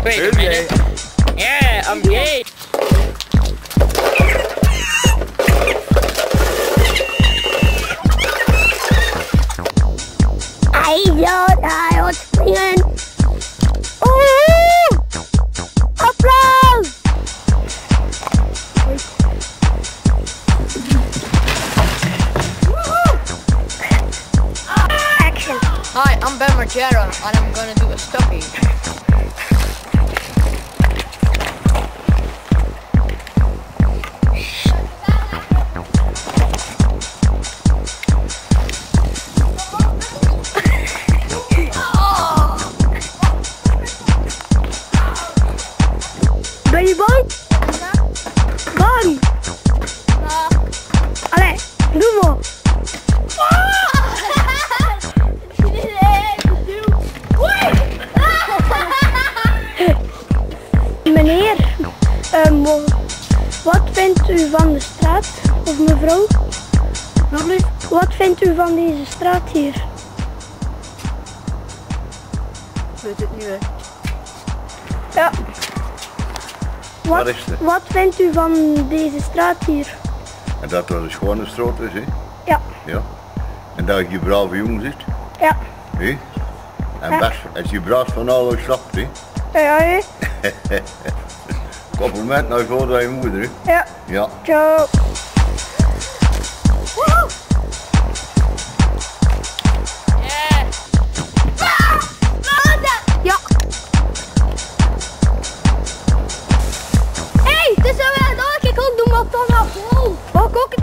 Wait a minute. Yeah, I'm gay. Hij hoort springen. Oeh! Applaus! Action. Hi, I'm Ben Margera and I'm gonna do a stocky. Ben je bang? Bang! Allee, doe maar. Meneer, wat vindt u van de straat? Of mevrouw? Wat vindt u van deze straat hier? Weet het niet, hè? Ja. Wat is het? Wat vindt u van deze straat hier? En dat er een schone straat is, hè? Ja. Ja. En dat je brave jongen zit, Ja. hè? En best, als je braaf van alles snapt, hè? Ja, hè? Compliment naar je vader en je moeder, hè? Ja. Ja. Ciao. Ja. Hey, het is zo weer door. Ik ook doe maar toch af. Mag ik ook